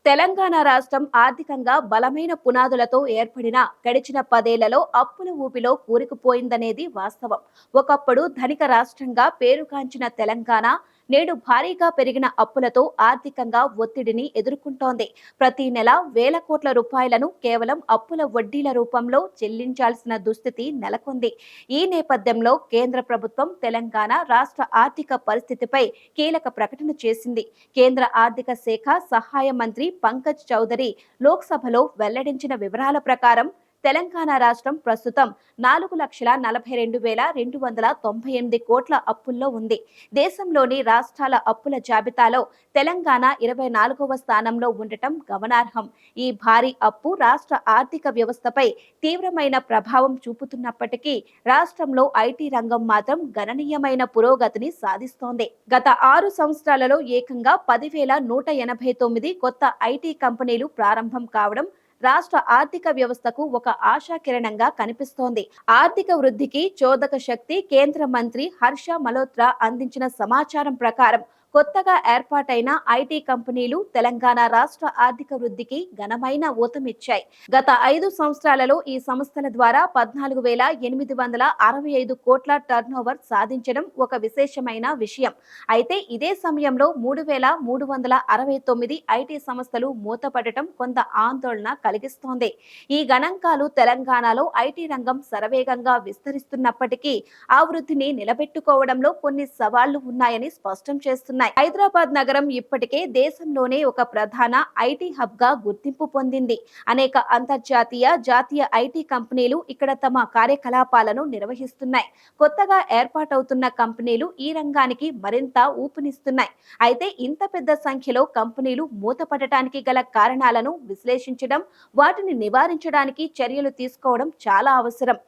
తెలంగాణ రాష్ట్రం ఆర్థికంగా బలమైన పునాదులతో ఏర్పడిన గడిచిన 10 ఏళ్లలో అప్పుల ఊపిలో కూరుకుపోయిందనేది వాస్తవం. ఒకప్పుడు ధనిక రాష్ట్రంగా పేరుగాంచిన తెలంగాణ నేడు భారీగా పెరిగిన అప్పులతో ఆర్థికంగా ఒత్తిడిని ఎదుర్కొంటోంది. ప్రతి నెల వేల కోట్ల రూపాయలను కేవలం అప్పుల వడ్డీల రూపంలో చెల్లించాల్సిన దుస్థితి నెలకొంది. ఈ నేపథ్యంలో కేంద్ర ప్రభుత్వం తెలంగాణ రాష్ట్ర ఆర్థిక పరిస్థితిపై కీలక ప్రకటన చేసింది. కేంద్ర ఆర్థిక శాఖ సహాయ మంత్రి పంకజ్ చౌదరి లోక్సభలో వెల్లడించిన వివరాల ప్రకారం తెలంగాణ రాష్ట్రం ప్రస్తుతం 4,42,298 కోట్ల అప్పుల్లో ఉంది. దేశంలోని రాష్ట్రాల అప్పుల జాబితాలో తెలంగాణ 24వ స్థానంలో ఉండటం గమనార్హం. ఈ భారీ అప్పు రాష్ట్ర ఆర్థిక వ్యవస్థపై తీవ్రమైన ప్రభావం చూపుతున్నప్పటికీ రాష్ట్రంలో ఐటీ రంగం మాత్రం గణనీయమైన పురోగతిని సాధిస్తోంది. గత 6 సంవత్సరాలలో ఏకంగా 10,189 కొత్త ఐటీ కంపెనీలు ప్రారంభం కావడం రాష్ట్ర ఆర్థిక వ్యవస్థకు ఒక ఆశాకిరణంగా కనిపిస్తోంది. ఆర్థిక వృద్ధికి చోదక శక్తి కేంద్ర మంత్రి హర్ష మల్హోత్రా అందించిన సమాచారం ప్రకారం కొత్తగా ఏర్పాటైన ఐటీ కంపెనీలు తెలంగాణ రాష్ట్ర ఆర్థిక వృద్ధికి ఘనమైన ఊతమిచ్చాయి. గత 5 సంవత్సరాలలో ఈ సంస్థల ద్వారా 14,865 కోట్ల టర్నోవర్ సాధించడం ఒక విశేషమైన విషయం. అయితే ఇదే సమయంలో 3,369 ఐటీ సంస్థలు మూతపడటం కొంత ఆందోళన కలిగిస్తోంది. ఈ గణాంకాలు తెలంగాణలో ఐటీ రంగం శరవేగంగా విస్తరిస్తున్నప్పటికీ ఆ వృద్ధిని నిలబెట్టుకోవడంలో కొన్ని సవాళ్లు ఉన్నాయని స్పష్టం చేస్తున్నాయి. హైదరాబాద్ నగరం ఇప్పటికే దేశంలోనే ఒక ప్రధాన ఐటీ హబ్ గా గుర్తింపు పొందింది. అనేక అంతర్జాతీయ, జాతీయ ఐటీ కంపెనీలు ఇక్కడ తమ కార్యకలాపాలను నిర్వహిస్తున్నాయి. కొత్తగా ఏర్పాటవుతున్న కంపెనీలు ఈ రంగానికి మరింత ఊపునిస్తున్నాయి. అయితే ఇంత పెద్ద సంఖ్యలో కంపెనీలు మూతపడటానికి గల కారణాలను విశ్లేషించడం, వాటిని నివారించడానికి చర్యలు తీసుకోవడం చాలా అవసరం.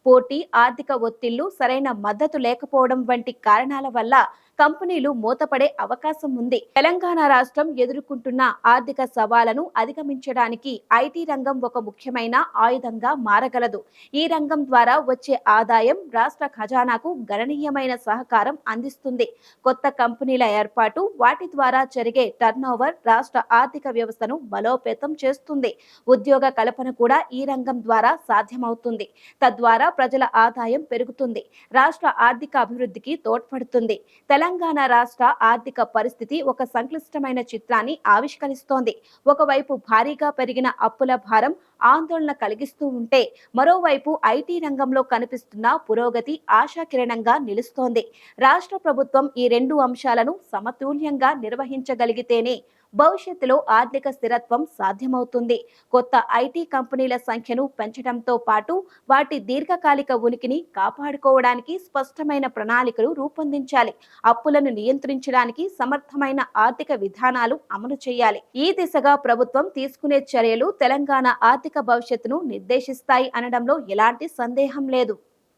పోటీ, ఆర్థిక ఒత్తిళ్లు, సరైన మద్దతు లేకపోవడం వంటి కారణాల వల్ల కంపెనీలు మూతపడే అవకాశం ఉంది. తెలంగాణ రాష్ట్రం ఎదుర్కొంటున్న ఆర్థిక సవాళ్లను అధిగమించడానికి ఐటీ రంగం ఒక ముఖ్యమైన ఆయుధంగా మారగలదు. ఈ రంగం ద్వారా వచ్చే ఆదాయం రాష్ట్ర ఖజానాకు గణనీయమైన సహకారం అందిస్తుంది. కొత్త కంపెనీల ఏర్పాటు, వాటి ద్వారా జరిగే టర్నోవర్ రాష్ట్ర ఆర్థిక వ్యవస్థను బలోపేతం చేస్తుంది. ఉద్యోగ కల్పన కూడా ఈ రంగం ద్వారా సాధ్యమవుతుంది. తద్వారా ప్రజల ఆదాయం పెరుగుతుంది, రాష్ట్ర ఆర్థిక అభివృద్ధికి తోడ్పడుతుంది. తెలంగాణ రాష్ట్ర ఆర్థిక పరిస్థితి ఒక సంక్లిష్టమైన చిత్రాన్ని ఆవిష్కరిస్తోంది. ఒకవైపు భారీగా పెరిగిన అప్పుల భారం ఆందోళన కలిగిస్తూ ఉంటే, మరోవైపు ఐటీ రంగంలో కనిపిస్తున్న పురోగతి ఆశాకిరణంగా నిలుస్తోంది. రాష్ట్ర ప్రభుత్వం ఈ 2 అంశాలను సమతుల్యంగా నిర్వహించగలిగితేనే భవిష్యత్తులో ఆర్థిక స్థిరత్వం సాధ్యమవుతుంది. కొత్త ఐటీ కంపెనీల సంఖ్యను పెంచడంతో పాటు వాటి దీర్ఘకాలిక ఉనికిని కాపాడుకోవడానికి స్పష్టమైన ప్రణాళికలు రూపొందించాలి. అప్పులను నియంత్రించడానికి సమర్థమైన ఆర్థిక విధానాలు అమలు చేయాలి. ఈ దిశగా ప్రభుత్వం తీసుకునే చర్యలు తెలంగాణ ఆర్థిక భవిష్యత్తును నిర్దేశిస్తాయి అనడంలో ఎలాంటి సందేహం లేదు.